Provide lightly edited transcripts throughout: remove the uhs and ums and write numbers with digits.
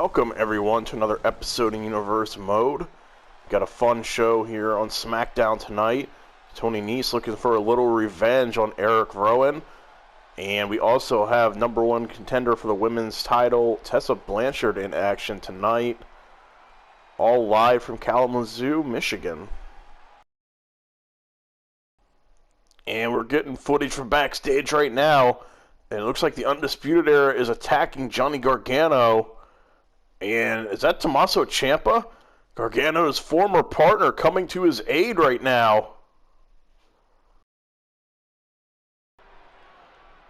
Welcome everyone to another episode in Universe Mode. Got a fun show here on SmackDown tonight. Tony Nese looking for a little revenge on Eric Rowan. And we also have number one contender for the women's title, Tessa Blanchard, in action tonight. All live from Kalamazoo, Michigan. And we're getting footage from backstage right now. And it looks like the Undisputed Era is attacking Johnny Gargano. And is that Tommaso Ciampa? Gargano's former partner coming to his aid right now.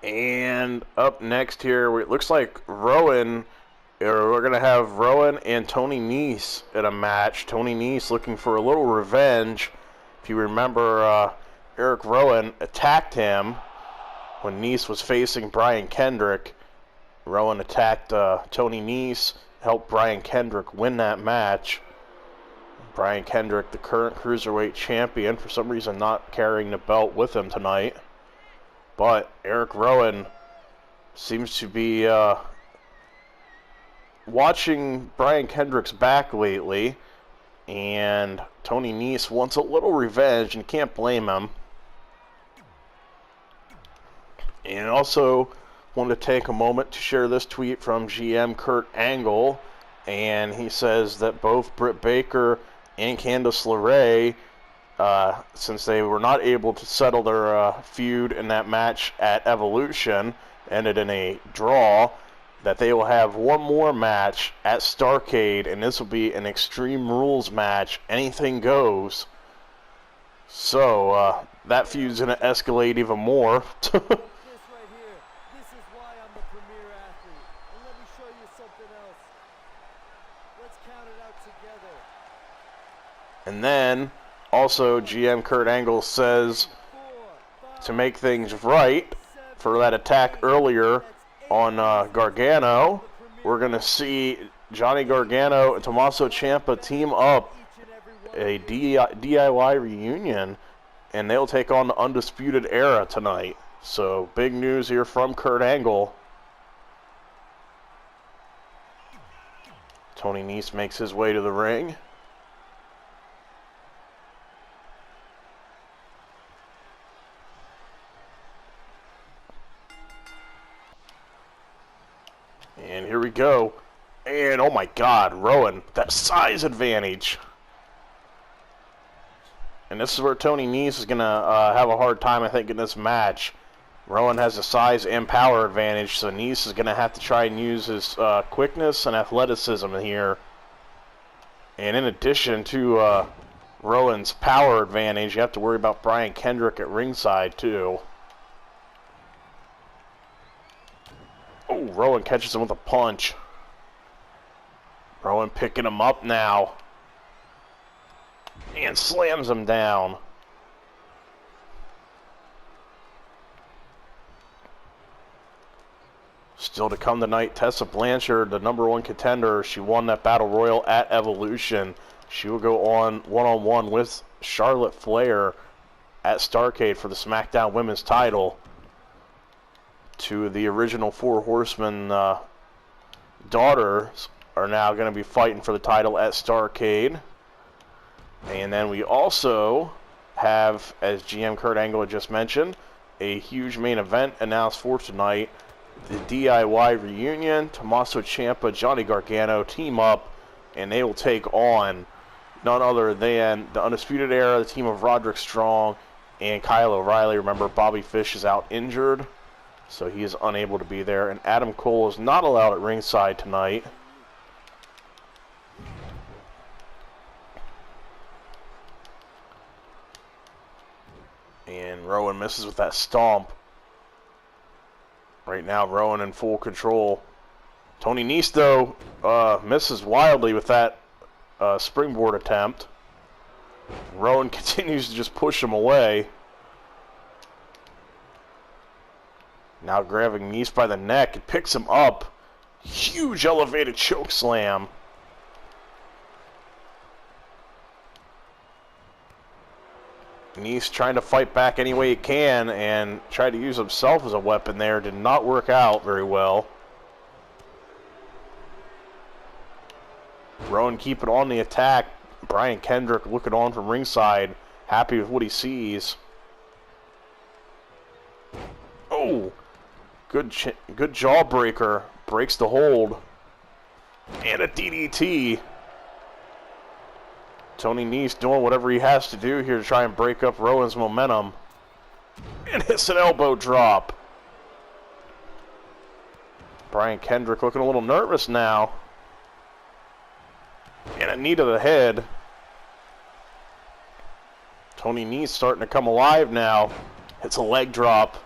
And up next here, it looks like Rowan, we're going to have Rowan and Tony Nese in a match. Tony Nese looking for a little revenge. If you remember, Eric Rowan attacked him when Nese was facing Brian Kendrick. Rowan attacked Tony Nese, helped Brian Kendrick win that match. Brian Kendrick, the current Cruiserweight champion, for some reason not carrying the belt with him tonight. But Eric Rowan seems to be watching Brian Kendrick's back lately. And Tony Nese wants a little revenge, and you can't blame him. And also wanted to take a moment to share this tweet from GM Kurt Angle. And he says that both Britt Baker and Candice LeRae, since they were not able to settle their feud in that match at Evolution, ended in a draw, that they will have one more match at Starrcade, and this will be an Extreme Rules match. Anything goes. So, that feud's going to escalate even more. And then, also, GM Kurt Angle says, to make things right for that attack earlier on Gargano, we're going to see Johnny Gargano and Tommaso Ciampa team up a DIY reunion, and they'll take on the Undisputed Era tonight. So, big news here from Kurt Angle. Tony Nese makes his way to the ring. And here we go. And oh my God, Rowan, that size advantage. And this is where Tony Nese is going to have a hard time, I think, in this match. Rowan has a size and power advantage, so Nese is going to have to try and use his quickness and athleticism here. And in addition to Rowan's power advantage, you have to worry about Brian Kendrick at ringside, too. Oh, Rowan catches him with a punch. Rowan picking him up now. And slams him down. Still to come tonight, Tessa Blanchard, the number one contender. She won that Battle Royal at Evolution. She will go on one-on-one with Charlotte Flair at Starrcade for the SmackDown Women's title. Two of the original Four Horsemen daughters are now going to be fighting for the title at Starrcade. And then we also have, as GM Kurt Angle had just mentioned, a huge main event announced for tonight. The DIY reunion. Tommaso Ciampa, Johnny Gargano team up, and they will take on none other than the Undisputed Era, the team of Roderick Strong and Kyle O'Reilly. Remember, Bobby Fish is out injured, so he is unable to be there. And Adam Cole is not allowed at ringside tonight. And Rowan misses with that stomp. Right now, Rowan in full control. Tony Nese, though, misses wildly with that springboard attempt. Rowan continues to just push him away. Now grabbing Nese by the neck, it picks him up. Huge elevated choke slam. Nese trying to fight back any way he can and tried to use himself as a weapon there. Did not work out very well. Rowan keeping on the attack. Brian Kendrick looking on from ringside, happy with what he sees. Oh, good jawbreaker. Breaks the hold. And a DDT. Tony Nese doing whatever he has to do here to try and break up Rowan's momentum. And hits an elbow drop. Brian Kendrick looking a little nervous now. And a knee to the head. Tony Nese starting to come alive now. Hits a leg drop.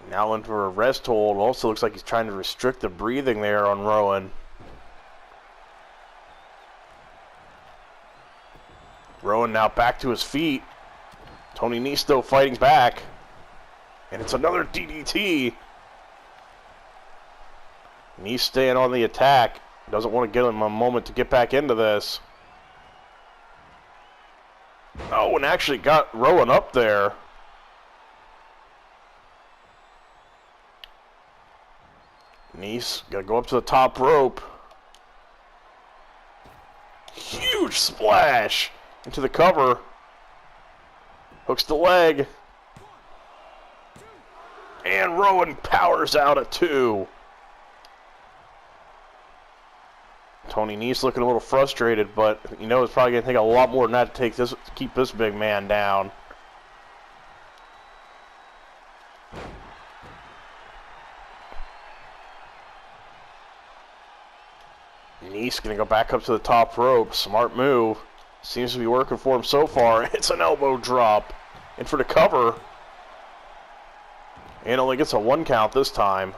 Now in for a rest hold. Also looks like he's trying to restrict the breathing there on Rowan. Rowan now back to his feet. Tony Nese still fighting back. And it's another DDT. Nese staying on the attack. Doesn't want to give him a moment to get back into this. Oh, and actually got Rowan up there. Nese got to go up to the top rope. Huge splash into the cover. Hooks the leg. And Rowan powers out at 2. Tony Nese looking a little frustrated, but you know it's probably going to take a lot more than that to keep this big man down. Nese going to go back up to the top rope. Smart move. Seems to be working for him so far. It's an elbow drop. In for the cover. And only gets a 1 count this time.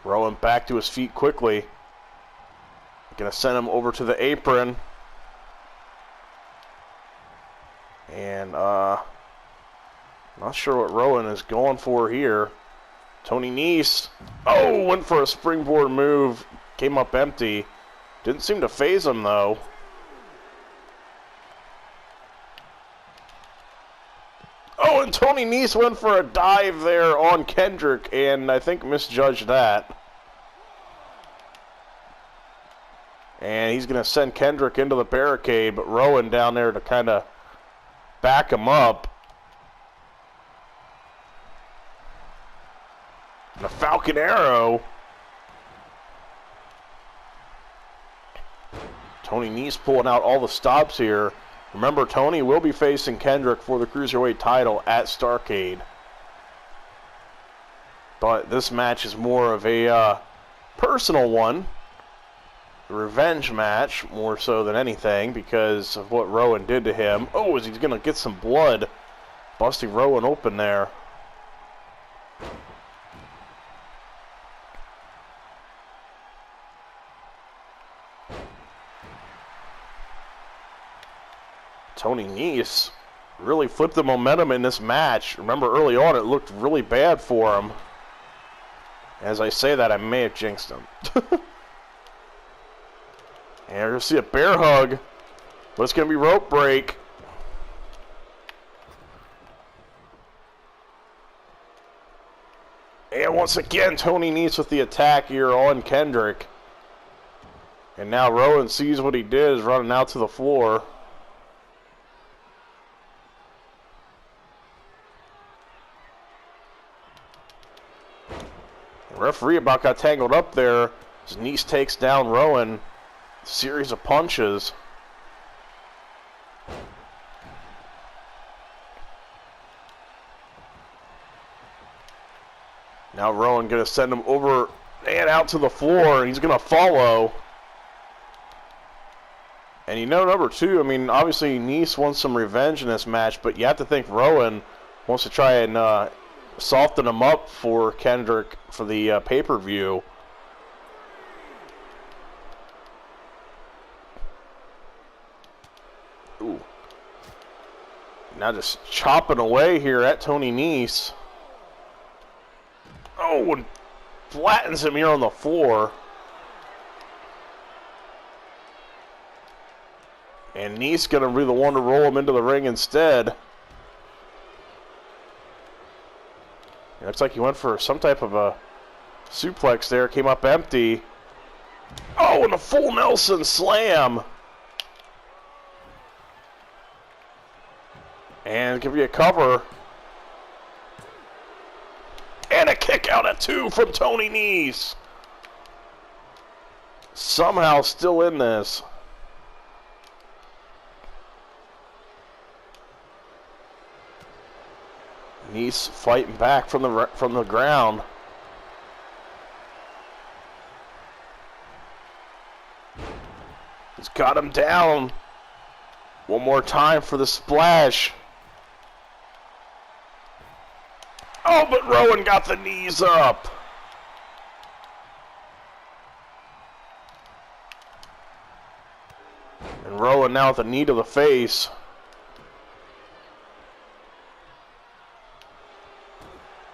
Rowan back to his feet quickly. Going to send him over to the apron. And, not sure what Rowan is going for here. Tony Nese. Oh, went for a springboard move. Came up empty. Didn't seem to phase him, though. Oh, and Tony Nese went for a dive there on Kendrick, and I think misjudged that. And he's going to send Kendrick into the barricade, but Rowan down there to kind of back him up. And a Falcon Arrow. Tony Nese pulling out all the stops here. Remember, Tony will be facing Kendrick for the Cruiserweight title at Starrcade. But this match is more of a personal one. A revenge match, more so than anything, because of what Rowan did to him. Oh, is he going to get some blood? Busting Rowan open there. Tony Nese really flipped the momentum in this match. Remember, early on, it looked really bad for him. As I say that, I may have jinxed him. And we're going to see a bear hug, but it's going to be rope break. And once again, Tony Nese with the attack here on Kendrick. And now Rowan sees what he did, is running out to the floor. The referee about got tangled up there. His Nese takes down Rowan. Series of punches. Now Rowan going to send him over and out to the floor. He's going to follow. And you know, number 2, I mean, obviously Nese wants some revenge in this match, but you have to think Rowan wants to try and soften him up for Kendrick for the pay-per-view. Ooh. Now just chopping away here at Tony Nese. Oh, and flattens him here on the floor. And Nese going to be the one to roll him into the ring instead. It looks like he went for some type of a Suplex there, came up empty. Oh, and a full Nelson slam. And give you a cover. And a kick out at 2 from Tony Nese. Somehow still in this. Nese fighting back from the ground. He's got him down. One more time for the splash. Oh, but Rowan got the knees up. And Rowan now with a knee to the face.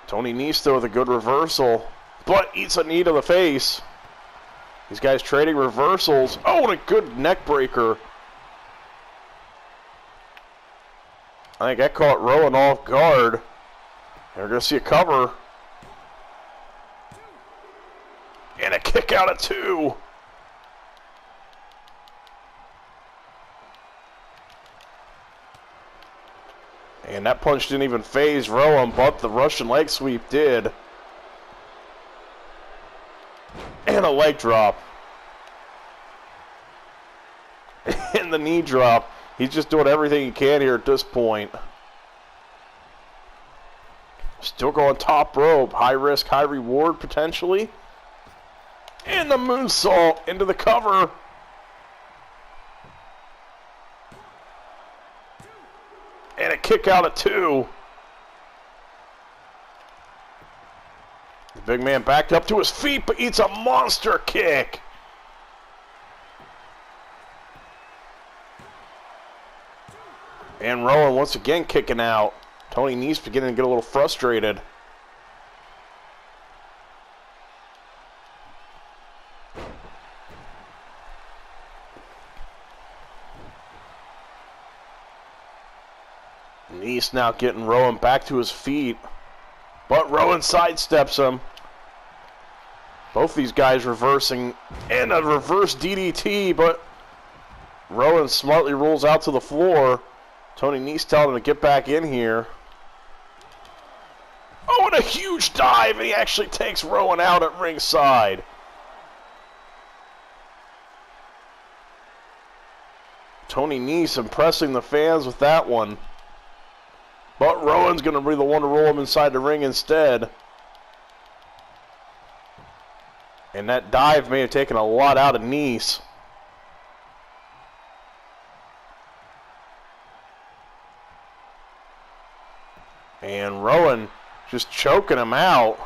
Tony Nese still with a good reversal, but eats a knee to the face. These guys trading reversals. Oh, and a good neck breaker. I think that caught Rowan off guard. And we're going to see a cover. And a kick out at 2. And that punch didn't even phase Rowan, but the Russian leg sweep did. And a leg drop. And the knee drop. He's just doing everything he can here at this point. Still going top rope. High risk, high reward potentially. And the moonsault into the cover. And a kick out at 2. The big man backed up to his feet, but eats a monster kick. And Rowan once again kicking out. Tony Nese beginning to get a little frustrated. Nese now getting Rowan back to his feet. But Rowan sidesteps him. Both these guys reversing. And a reverse DDT, but Rowan smartly rolls out to the floor. Tony Nese telling him to get back in here. Oh, and a huge dive, and he actually takes Rowan out at ringside. Tony Nese impressing the fans with that one. But Rowan's going to be the one to roll him inside the ring instead. And that dive may have taken a lot out of Nese. And Rowan just choking him out.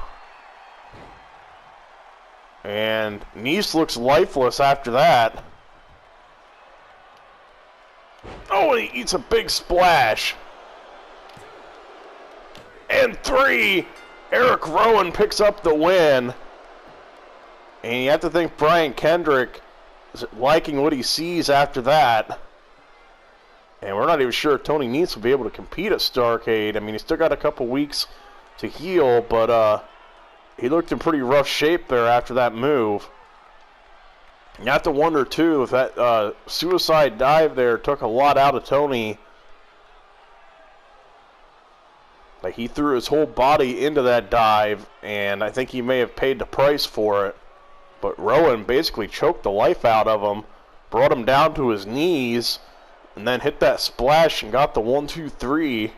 And Nese looks lifeless after that. Oh, and he eats a big splash. And 3. Eric Rowan picks up the win. And you have to think Brian Kendrick is liking what he sees after that. And we're not even sure if Tony Nese will be able to compete at Starrcade. I mean, he's still got a couple weeks to heal, but he looked in pretty rough shape there after that move. You have to wonder, too, if that suicide dive there took a lot out of Tony. Like, he threw his whole body into that dive, and I think he may have paid the price for it. But Rowan basically choked the life out of him, brought him down to his knees, and then hit that splash and got the 1, 2, 3.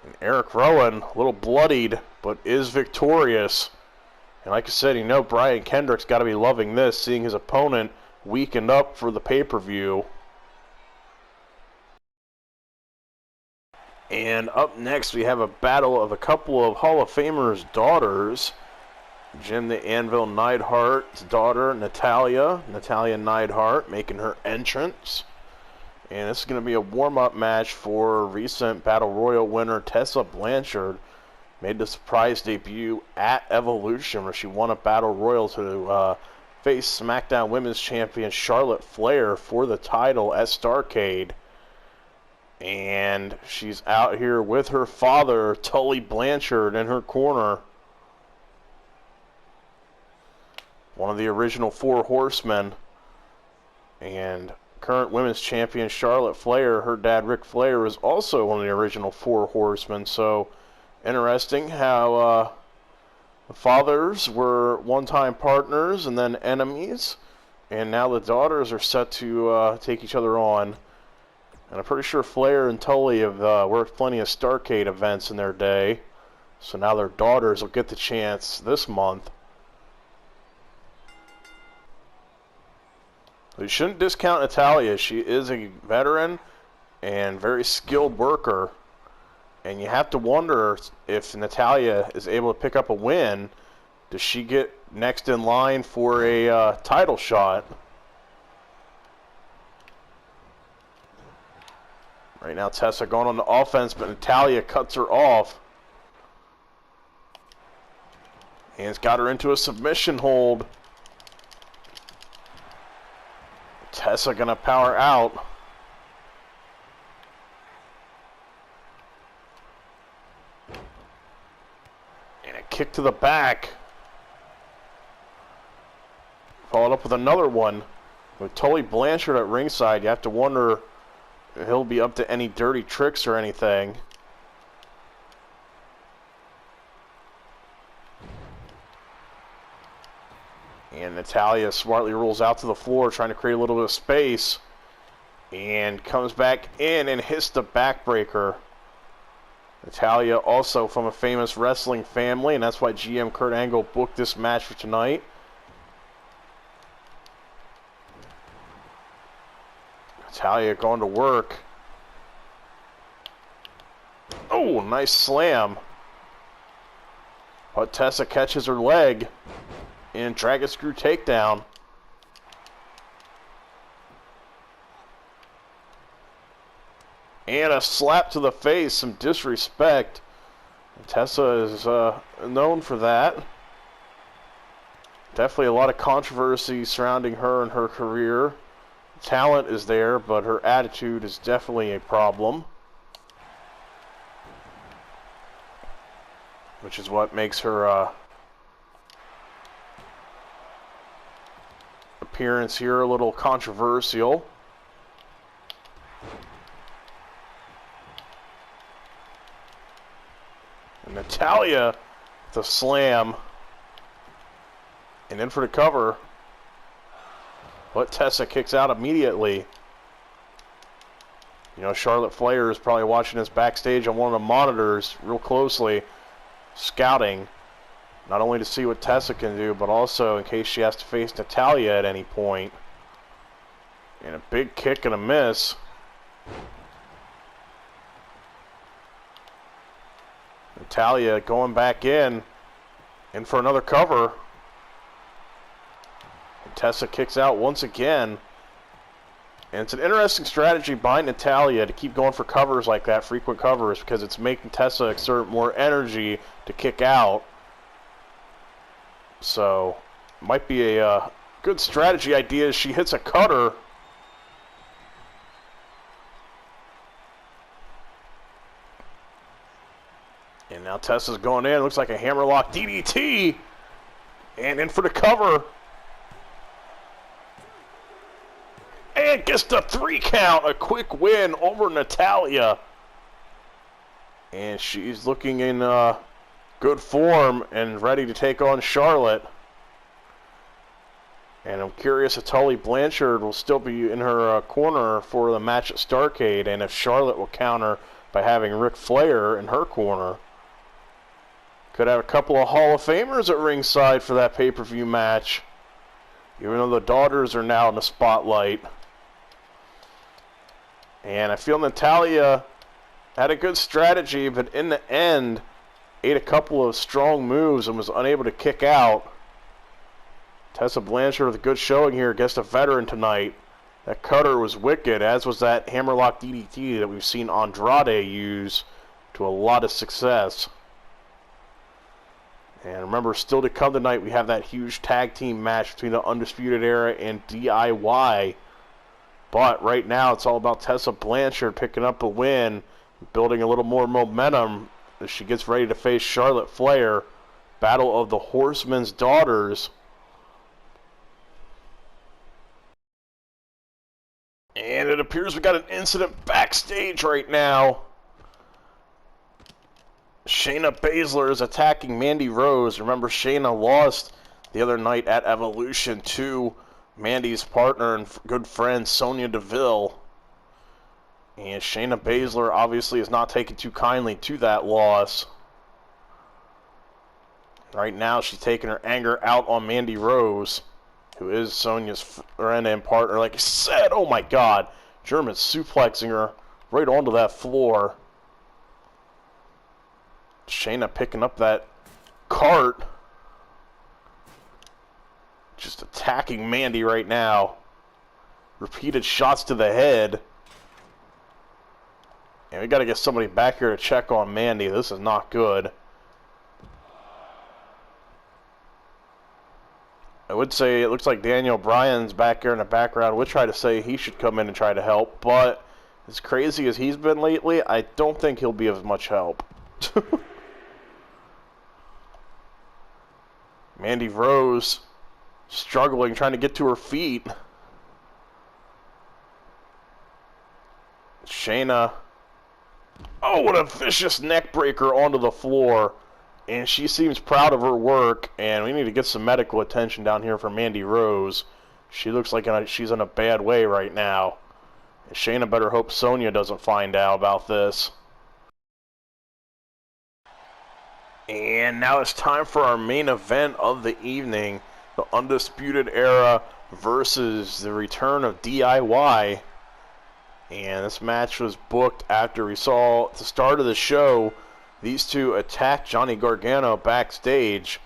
And Eric Rowan, a little bloodied, but is victorious. And like I said, you know Brian Kendrick's got to be loving this, seeing his opponent weakened up for the pay-per-view. And up next, we have a battle of a couple of Hall of Famers' daughters. Jim the Anvil Neidhart's daughter, Natalya Neidhart, making her entrance. And this is going to be a warm-up match for recent Battle Royal winner Tessa Blanchard. Made the surprise debut at Evolution, where she won a Battle Royal to face SmackDown Women's Champion Charlotte Flair for the title at Starrcade. And she's out here with her father, Tully Blanchard, in her corner. one of the original Four Horsemen. And current women's champion Charlotte Flair, her dad Ric Flair, was also one of the original Four Horsemen. So interesting how the fathers were one-time partners and then enemies, and now the daughters are set to take each other on. And I'm pretty sure Flair and Tully have worked plenty of Starrcade events in their day, so now their daughters will get the chance this month. You shouldn't discount Natalya. She is a veteran and very skilled worker. And you have to wonder if Natalya is able to pick up a win. Does she get next in line for a title shot? Right now Tessa going on the offense, but Natalya cuts her off. And it's got her into a submission hold. Tessa gonna power out. And a kick to the back. Followed up with another one. With Tessa Blanchard at ringside, you have to wonder if he'll be up to any dirty tricks or anything. And Natalya smartly rolls out to the floor, trying to create a little bit of space. And comes back in and hits the backbreaker. Natalya also from a famous wrestling family, and that's why GM Kurt Angle booked this match for tonight. Natalya going to work. Oh, nice slam. But Tessa catches her leg. And Dragon Screw takedown. And a slap to the face, some disrespect. Tessa is known for that. Definitely a lot of controversy surrounding her and her career. Talent is there, but her attitude is definitely a problem. Which is what makes her appearance here a little controversial. And Natalya, the slam, and in for the cover. But Tessa kicks out immediately. You know, Charlotte Flair is probably watching this backstage on one of the monitors real closely, scouting. Not only to see what Tessa can do, but also in case she has to face Natalya at any point. And a big kick and a miss. Natalya going back in for another cover. And Tessa kicks out once again. And it's an interesting strategy by Natalya to keep going for covers like that, frequent covers, because it's making Tessa exert more energy to kick out. So, might be a good strategy idea as she hits a cutter. And now Tessa's going in. Looks like a hammerlock DDT. And in for the cover. And gets the 3 count. A quick win over Natalya. And she's looking in good form and ready to take on Charlotte. And I'm curious if Tessa Blanchard will still be in her corner for the match at Starrcade, and if Charlotte will counter by having Ric Flair in her corner. Could have a couple of Hall of Famers at ringside for that pay-per-view match, even though the daughters are now in the spotlight. And I feel Natalya had a good strategy, but in the end, ate a couple of strong moves and was unable to kick out. Tessa Blanchard with a good showing here against a veteran tonight. That cutter was wicked, as was that hammerlock DDT that we've seen Andrade use to a lot of success. And remember, still to come tonight, we have that huge tag team match between the Undisputed Era and DIY. But right now, it's all about Tessa Blanchard picking up a win, building a little more momentum as she gets ready to face Charlotte Flair. Battle of the Horsemen's Daughters. appears we got an incident backstage right now. Shayna Baszler is attacking Mandy Rose. Remember, Shayna lost the other night at Evolution to Mandy's partner and good friend Sonya Deville. And Shayna Baszler obviously is not taking too kindly to that loss. Right now, she's taking her anger out on Mandy Rose, who is Sonya's friend and partner. Like I said, oh my God, German suplexing her right onto that floor. Shayna picking up that cart. Just attacking Mandy right now. Repeated shots to the head. And we got to get somebody back here to check on Mandy. This is not good. I would say it looks like Daniel Bryan's back here in the background. Would try to say he should come in and try to help, but as crazy as he's been lately, I don't think he'll be of much help. Mandy Rose struggling, trying to get to her feet. Shayna. Oh, what a vicious neck breaker onto the floor. And she seems proud of her work, and we need to get some medical attention down here for Mandy Rose. She looks like she's in a bad way right now. And Shayna better hope Sonya doesn't find out about this. And now it's time for our main event of the evening. The Undisputed Era versus the return of DIY. And this match was booked after we saw at the start of the show these two attacked Johnny Gargano backstage,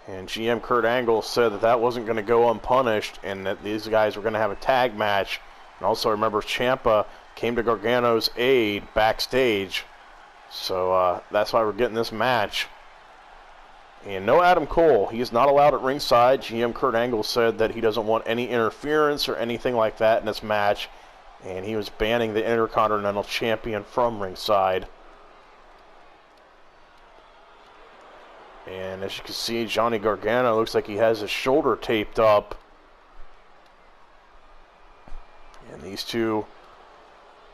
and GM Kurt Angle said that wasn't going to go unpunished and that these guys were going to have a tag match. And also remember, Ciampa came to Gargano's aid backstage, so that's why we're getting this match. And no Adam Cole. He is not allowed at ringside. GM Kurt Angle said that he doesn't want any interference or anything like that in this match, and he was banning the Intercontinental Champion from ringside. And as you can see, Johnny Gargano looks like he has his shoulder taped up. And these two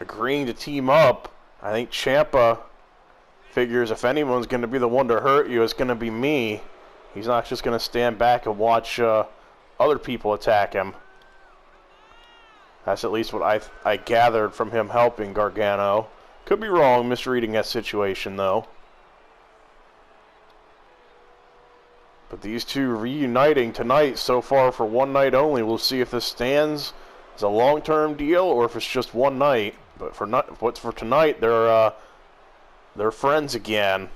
agreeing to team up. I think Ciampa figures if anyone's going to be the one to hurt you, it's going to be me. He's not just going to stand back and watch other people attack him. That's at least what I gathered from him helping Gargano. Could be wrong, misreading that situation though. But these two reuniting tonight so far for one night only. We'll see if this stands as a long-term deal or if it's just one night. But for tonight, they're friends again.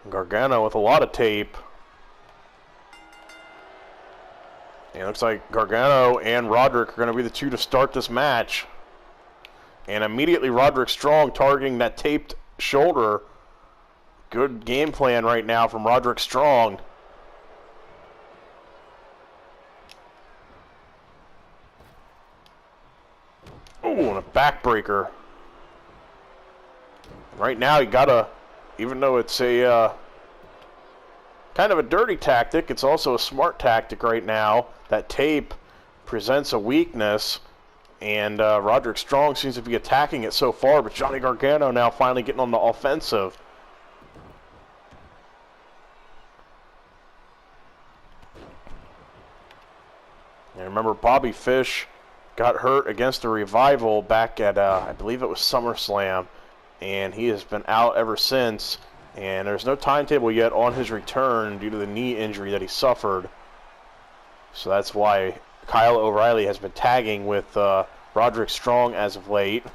Gargano with a lot of tape. And it looks like Gargano and Roderick are going to be the two to start this match. And immediately Roderick Strong targeting that taped shoulder. Good game plan right now from Roderick Strong. Ooh, and a backbreaker. Right now, you gotta, even though it's a kind of a dirty tactic, it's also a smart tactic right now. That tape presents a weakness, and Roderick Strong seems to be attacking it so far, but Johnny Gargano now finally getting on the offensive. And remember, Bobby Fish got hurt against the Revival back at, I believe it was SummerSlam, and he has been out ever since. And there's no timetable yet on his return due to the knee injury that he suffered. So that's why Kyle O'Reilly has been tagging with Roderick Strong as of late.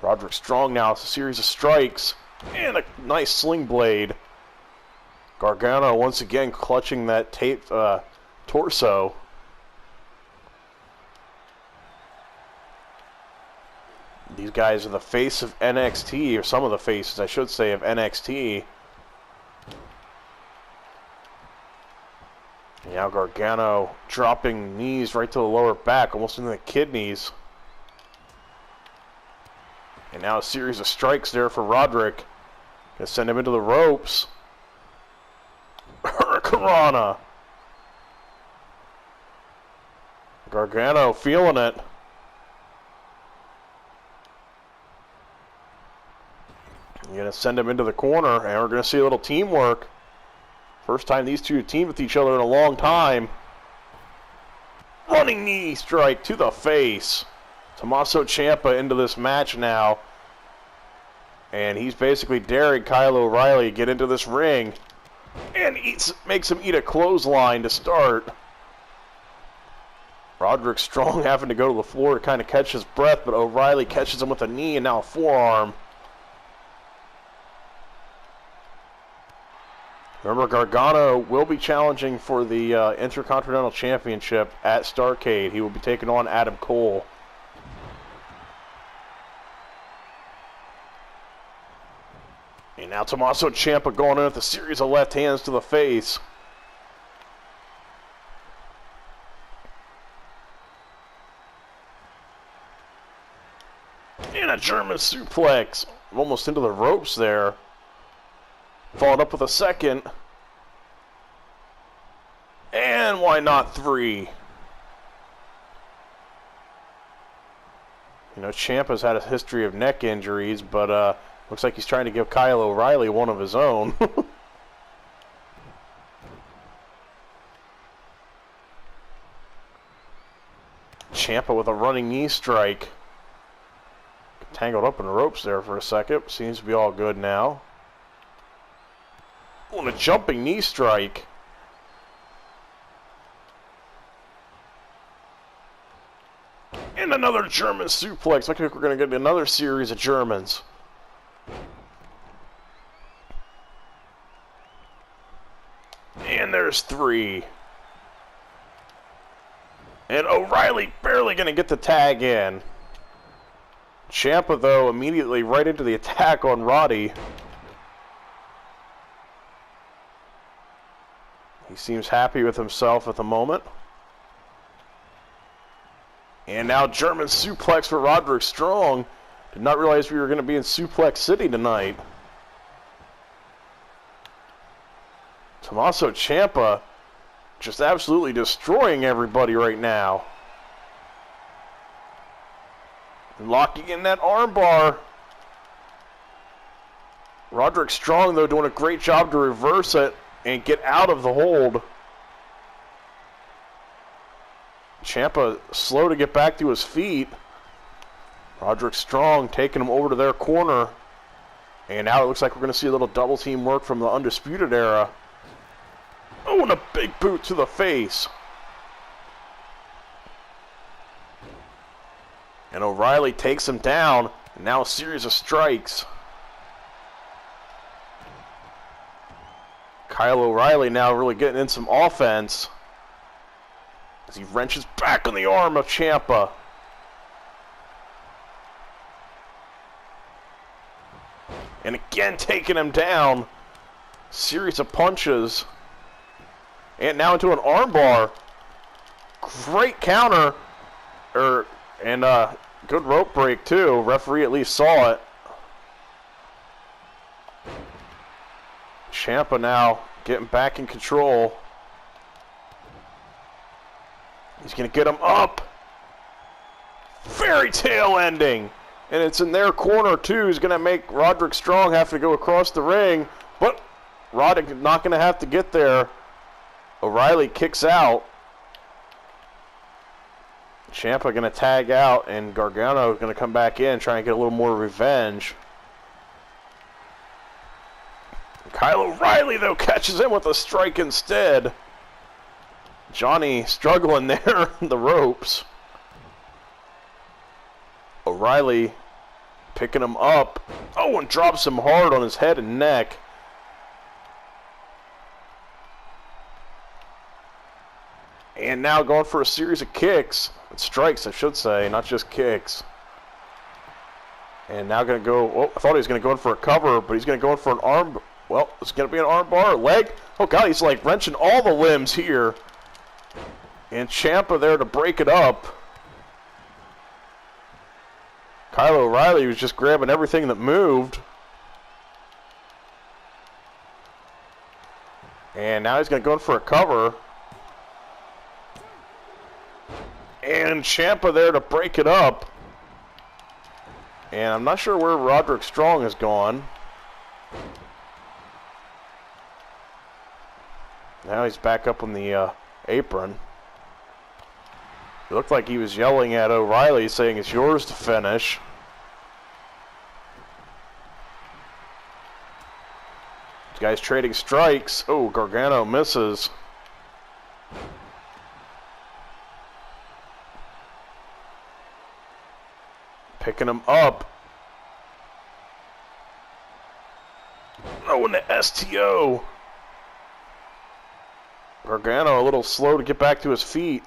Roderick Strong now, it's a series of strikes and a nice sling blade. Gargano once again clutching that taped torso. These guys are the face of NXT, or some of the faces, I should say, of NXT. Now Gargano dropping knees right to the lower back, almost into the kidneys. And now a series of strikes there for Roderick. Gonna send him into the ropes. Hurricanrana. Gargano feeling it. You're going to send him into the corner, and we're going to see a little teamwork. First time these two teamed with each other in a long time. Running knee strike to the face. Tommaso Ciampa into this match now. And he's basically daring Kyle O'Reilly to get into this ring. And makes him eat a clothesline to start. Roderick Strong having to go to the floor to kind of catch his breath, but O'Reilly catches him with a knee and now a forearm. Remember, Gargano will be challenging for the Intercontinental Championship at Starrcade. He will be taking on Adam Cole. And now Tommaso Ciampa going in with a series of left hands to the face. And a German suplex. Almost into the ropes there. Followed up with a second. And why not 3? You know, Ciampa's had a history of neck injuries, but looks like he's trying to give Kyle O'Reilly one of his own. Ciampa with a running knee strike. Tangled up in the ropes there for a second. Seems to be all good now. Oh, and a jumping knee strike. And another German suplex. Looks like we're going to get another series of Germans. And there's 3. And O'Reilly barely going to get the tag in. Ciampa, though, immediately right into the attack on Roddy. He seems happy with himself at the moment. And now German suplex for Roderick Strong. Did not realize we were going to be in Suplex City tonight. Tommaso Ciampa just absolutely destroying everybody right now. Locking in that armbar. Roderick Strong, though, doing a great job to reverse it and get out of the hold. Ciampa slow to get back to his feet. Roderick Strong taking him over to their corner. And now it looks like we're going to see a little double team work from the Undisputed Era. Oh, and a big boot to the face. And O'Reilly takes him down. And now a series of strikes. Kyle O'Reilly now really getting in some offense. As he wrenches back on the arm of Ciampa. And again taking him down. Series of punches. And now into an armbar. Great counter. And good rope break too. Referee at least saw it. Ciampa now getting back in control. He's going to get him up. Fairy tale ending. And it's in their corner too. He's going to make Roderick Strong have to go across the ring. But Roderick not going to have to get there. O'Reilly kicks out. Ciampa going to tag out, and Gargano is going to come back in, try and get a little more revenge. Kyle O'Reilly, though, catches him with a strike instead. Johnny struggling there in the ropes. O'Reilly picking him up. Oh, and drops him hard on his head and neck. And now going for a series of kicks. Strikes, I should say, not just kicks. And now going to go, oh, I thought he was going to go in for a cover, but he's going to go in for an arm. Well, it's going to be an arm bar, leg. Oh, God, he's like wrenching all the limbs here. And Ciampa there to break it up. Kyle O'Reilly was just grabbing everything that moved. And now he's going to go in for a cover. And Ciampa there to break it up. And I'm not sure where Roderick Strong has gone. Now he's back up on the apron. It looked like he was yelling at O'Reilly, saying it's yours to finish. These guys trading strikes. Oh, Gargano misses. Picking him up. Oh, and the STO. Gargano a little slow to get back to his feet.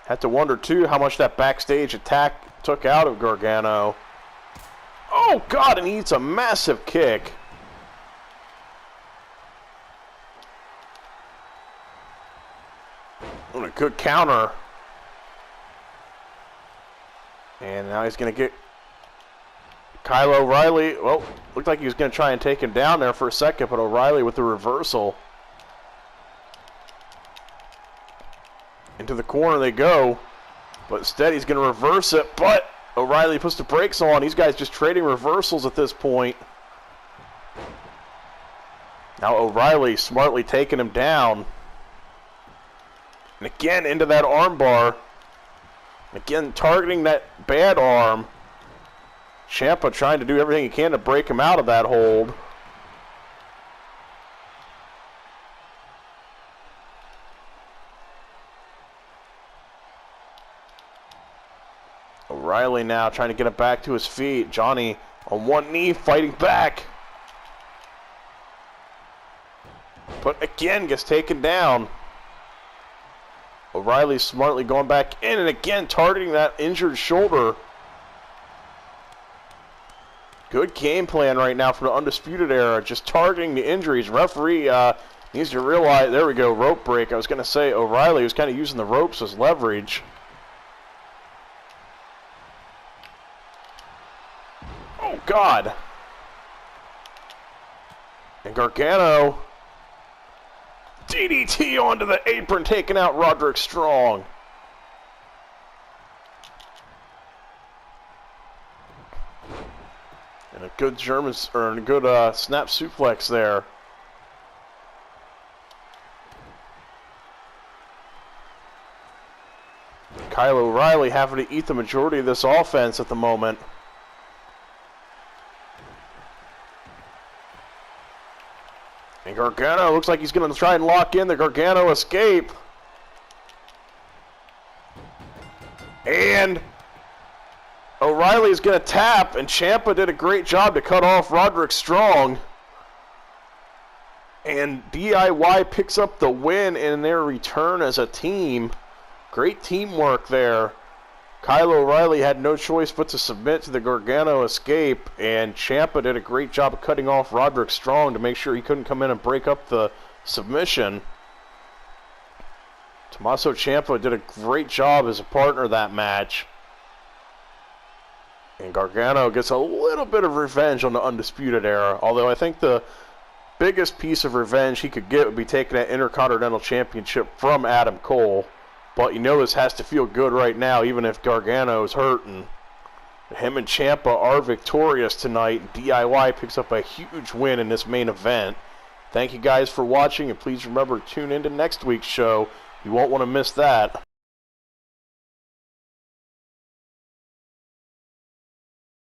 Had to wonder, too, how much that backstage attack took out of Gargano. Oh, God, and he eats a massive kick. What a good counter. And now he's going to get Kyle O'Reilly. Well, looked like he was going to try and take him down there for a second, but O'Reilly with the reversal. Into the corner they go, but instead he's going to reverse it, but O'Reilly puts the brakes on. These guys just trading reversals at this point. Now O'Reilly smartly taking him down. And again into that armbar. Again targeting that bad arm. Ciampa trying to do everything he can to break him out of that hold. O'Reilly now trying to get him back to his feet. Johnny on one knee fighting back. But again gets taken down. O'Reilly smartly going back in and again targeting that injured shoulder. Good game plan right now from the Undisputed Era. Just targeting the injuries. Referee needs to realize, there we go, rope break. I was going to say O'Reilly was kind of using the ropes as leverage. Oh, God. And Gargano. DDT onto the apron, taking out Roderick Strong. And a good German, or a good snap suplex there. Kyle O'Reilly having to eat the majority of this offense at the moment. And Gargano looks like he's going to try and lock in the Gargano escape. And O'Reilly's going to tap, and Ciampa did a great job to cut off Roderick Strong. And DIY picks up the win in their return as a team. Great teamwork there. Kyle O'Reilly had no choice but to submit to the Gargano escape, and Ciampa did a great job of cutting off Roderick Strong to make sure he couldn't come in and break up the submission. Tommaso Ciampa did a great job as a partner that match. And Gargano gets a little bit of revenge on the Undisputed Era, although I think the biggest piece of revenge he could get would be taking that Intercontinental Championship from Adam Cole. But you know this has to feel good right now, even if Gargano is hurting. Him and Ciampa are victorious tonight. DIY picks up a huge win in this main event. Thank you guys for watching, and please remember to tune into next week's show. You won't want to miss that.